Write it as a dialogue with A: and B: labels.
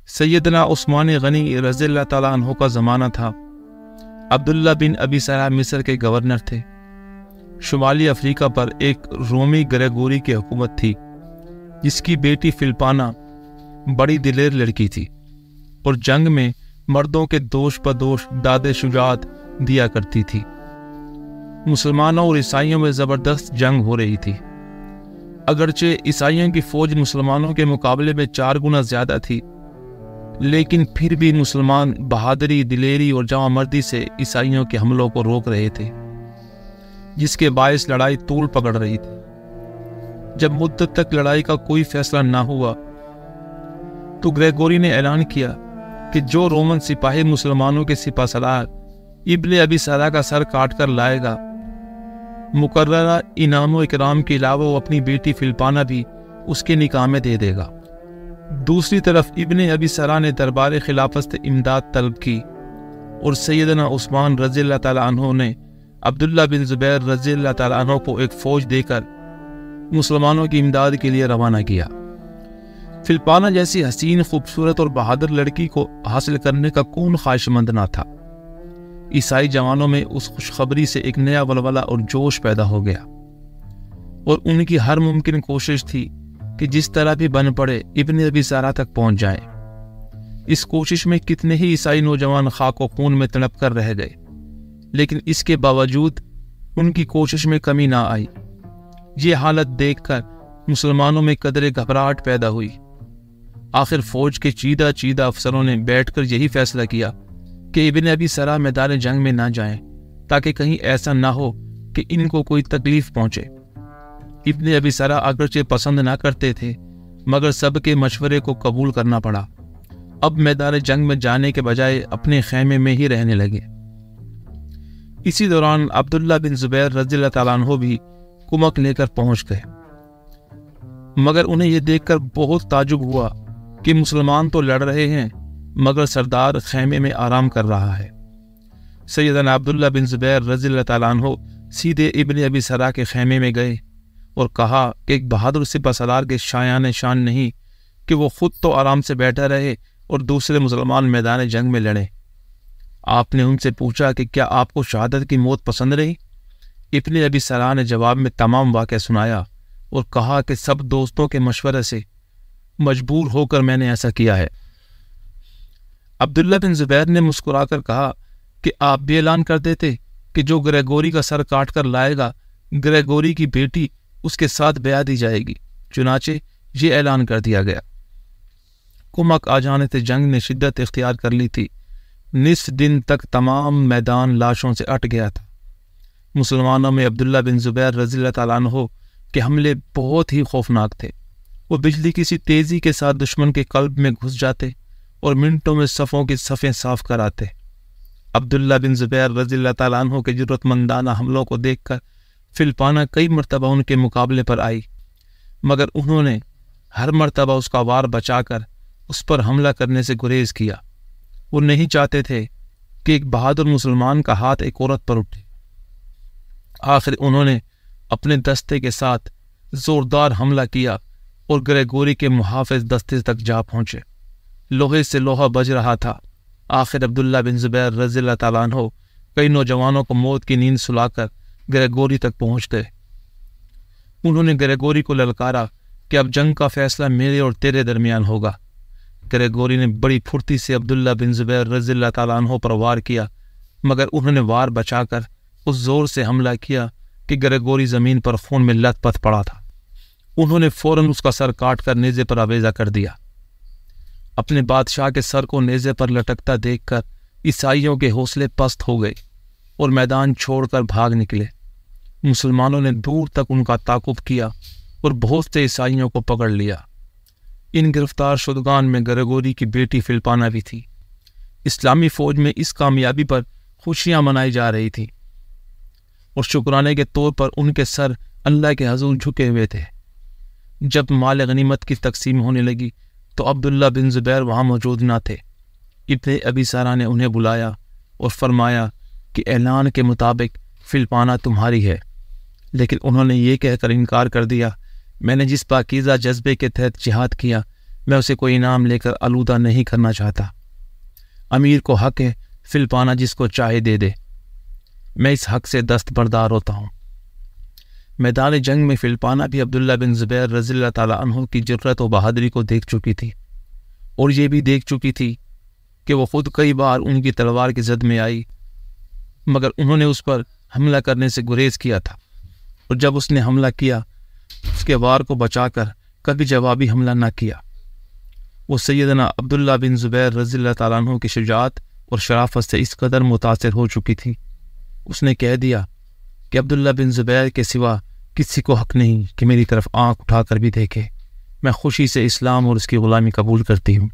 A: سیدنا عثمان غنی رضی اللہ تعالیٰ عنہ کا زمانہ تھا۔ عبداللہ بن ابی سرح مصر کے گورنر تھے۔ شمالی افریقہ پر ایک رومی گریگوری کی حکومت تھی، جس کی بیٹی فلپانا بڑی دلیر لڑکی تھی اور جنگ میں مردوں کے دوش بدوش داد شجاعت دیا کرتی تھی۔ مسلمانوں اور عیسائیوں میں زبردست جنگ ہو رہی تھی۔ اگرچہ عیسائیوں کی فوج مسلمانوں کے مقابلے میں 4 گنا زیادہ تھی، لیکن پھر بھی مسلمان بہادری، دلیری اور جواں مردی سے عیسائیوں کے حملوں کو روک رہے تھے، جس کے باعث لڑائی طول پکڑ رہی تھی۔ جب مدت تک لڑائی کا کوئی فیصلہ نہ ہوا تو گریگوری نے اعلان کیا کہ جو رومن سپاہی مسلمانوں کے سپہ سالار ابن ابی سرح کا سر کاٹ کر لائے گا، مقررہ انعام و اکرام کے علاوہ وہ اپنی بیٹی فلپانا بھی اس کے نکاح میں دے دے گا۔ دوسری طرف ابن ابی سرح نے دربار خلافت سے امداد طلب کی اور سیدنا عثمان رضی اللہ تعالیٰ عنہ نے عبداللہ بن زبیر رضی اللہ تعالیٰ عنہ کو ایک فوج دے کر مسلمانوں کی امداد کے لیے روانہ کیا۔ فلپانا جیسی حسین، خوبصورت اور بہادر لڑکی کو حاصل کرنے کا کون خواہش مند نہ تھا۔ عیسائی جوانوں میں اس خوشخبری سے ایک نیا ولولہ اور جوش پیدا ہو گیا، اور ان کی ہر ممکن کوشش تھی کہ جس طرح بھی بن پڑے ابن ابی سرح تک پہنچ جائیں۔ اس کوشش میں کتنے ہی عیسائی نوجوان خاک و خون میں تڑپ کر رہ گئے، لیکن اس کے باوجود ان کی کوشش میں کمی نہ آئی۔ یہ حالت دیکھ کر مسلمانوں میں قدرے گھبراہٹ پیدا ہوئی۔ آخر فوج کے چیدہ افسروں نے بیٹھ کر یہی فیصلہ کیا کہ ابن ابی سرح میدان جنگ میں نہ جائیں، تاکہ کہیں ایسا نہ ہو کہ ان کو کوئی تکلیف پہنچے۔ ابن ابی سرح اگرچہ پسند نہ کرتے تھے، مگر سب کے مشورے کو قبول کرنا پڑا۔ اب میدان جنگ میں جانے کے بجائے اپنے خیمے میں ہی رہنے لگے۔ اسی دوران عبداللہ بن زبیر رضی اللہ تعالیٰ عنہ بھی کمک لے کر پہنچ گئے، مگر انہیں یہ دیکھ کر بہت تعجب ہوا کہ مسلمان تو لڑ رہے ہیں، مگر سردار خیمے میں آرام کر رہا ہے۔ سیدنا عبداللہ بن زبیر رضی اللہ تعالیٰ عنہ سیدھے ابن ابی سرح کے خیمے میں گئے اور کہا کہ ایک بہادر سپہ سالار کے شایان شان نہیں کہ وہ خود تو آرام سے بیٹھا رہے اور دوسرے مسلمان میدان جنگ میں لڑیں۔ آپ نے ان سے پوچھا کہ کیا آپ کو شہادت کی موت پسند رہی؟ ابن ابی سرح نے جواب میں تمام واقعہ سنایا اور کہا کہ سب دوستوں کے مشورے سے مجبور ہو کر میں نے ایسا کیا ہے۔ عبداللہ بن زبیر نے مسکرا کر کہا کہ آپ بھی اعلان کر دیتے کہ جو گریگوری کا سر کاٹ کر لائے گا، گریگوری کی بیٹی اس کے ساتھ بیعہ دی جائے گی۔ چنانچہ یہ اعلان کر دیا گیا۔ کمک آ جانے سے جنگ نے شدت اختیار کر لی تھی۔ نصف دن تک تمام میدان لاشوں سے اٹ گیا تھا۔ مسلمانوں میں عبداللہ بن زبیر رضی اللہ تعالیٰ عنہ کے حملے بہت ہی خوفناک تھے۔ وہ بجلی کی سی تیزی کے ساتھ دشمن کے قلب میں گھس جاتے اور منٹوں میں صفوں کی صفیں صاف کر آتے۔ عبداللہ بن زبیر رضی اللہ تعالیٰ عنہ کے جرأت مندانہ حملوں کو دیکھ کر فلپانا کئی مرتبہ ان کے مقابلے پر آئی، مگر انہوں نے ہر مرتبہ اس کا وار بچا کر اس پر حملہ کرنے سے گریز کیا۔ وہ نہیں چاہتے تھے کہ ایک بہادر مسلمان کا ہاتھ ایک عورت پر اٹھے۔ آخر انہوں نے اپنے دستے کے ساتھ زوردار حملہ کیا اور گریگوری کے محافظ دستے تک جا پہنچے۔ لوہے سے لوہا بج رہا تھا۔ آخر عبداللہ بن زبیر رضی اللہ تعالیٰ عنہ کئی نوجوانوں کو موت کی نیند سلا کر گریگوری تک پہنچ گئے۔ انہوں نے گریگوری کو للکارا کہ اب جنگ کا فیصلہ میرے اور تیرے درمیان ہوگا۔ گریگوری نے بڑی پھرتی سے عبداللہ بن زبیر رضی اللہ تعالیٰ عنہ پر وار کیا، مگر انہوں نے وار بچا کر اس زور سے حملہ کیا کہ گریگوری زمین پر خون میں لت پت پڑا تھا۔ انہوں نے فوراً اس کا سر کاٹ کر نیزے پر آویزہ کر دیا۔ اپنے بادشاہ کے سر کو نیزے پر لٹکتا دیکھ کر عیسائیوں کے حوصلے پست ہو گئے اور میدان چھوڑ کر بھاگ نکلے۔ مسلمانوں نے دور تک ان کا تعاقب کیا اور بہت سے عیسائیوں کو پکڑ لیا۔ ان گرفتار شدگان میں گریگوری کی بیٹی فلپانا بھی تھی۔ اسلامی فوج میں اس کامیابی پر خوشیاں منائی جا رہی تھیں اور شکرانے کے طور پر ان کے سر اللہ کے حضور جھکے ہوئے تھے۔ جب مال غنیمت کی تقسیم ہونے لگی تو عبداللہ بن زبیر وہاں موجود نہ تھے۔ ابن ابی سرح نے انہیں بلایا اور فرمایا کہ اعلان کے مطابق فلپانا تمہاری ہے، لیکن انہوں نے یہ کہہ کر انکار کر دیا، میں نے جس پاکیزہ جذبے کے تحت جہاد کیا، میں اسے کوئی انعام لے کر آلودہ نہیں کرنا چاہتا۔ امیر کو حق ہے فل پانا جس کو چاہے دے دے، میں اس حق سے دستبردار ہوتا ہوں۔ میدان جنگ میں فل پانا بھی عبداللہ بن زبیر رضی اللہ تعالیٰ عنہ کی جرأت و بہادری کو دیکھ چکی تھی، اور یہ بھی دیکھ چکی تھی کہ وہ خود کئی بار ان کی تلوار کی زد میں آئی، مگر انہوں نے اس پر حملہ کرنے سے گریز کیا تھا، اور جب اس نے حملہ کیا اس کے وار کو بچا کر کبھی جوابی حملہ نہ کیا۔ وہ سیدنا عبداللہ بن زبیر رضی اللہ تعالیٰ عنہ کی شجاعت اور شرافت سے اس قدر متاثر ہو چکی تھی، اس نے کہہ دیا کہ عبداللہ بن زبیر کے سوا کسی کو حق نہیں کہ میری طرف آنکھ اٹھا کر بھی دیکھے، میں خوشی سے اسلام اور اس کی غلامی قبول کرتی ہوں۔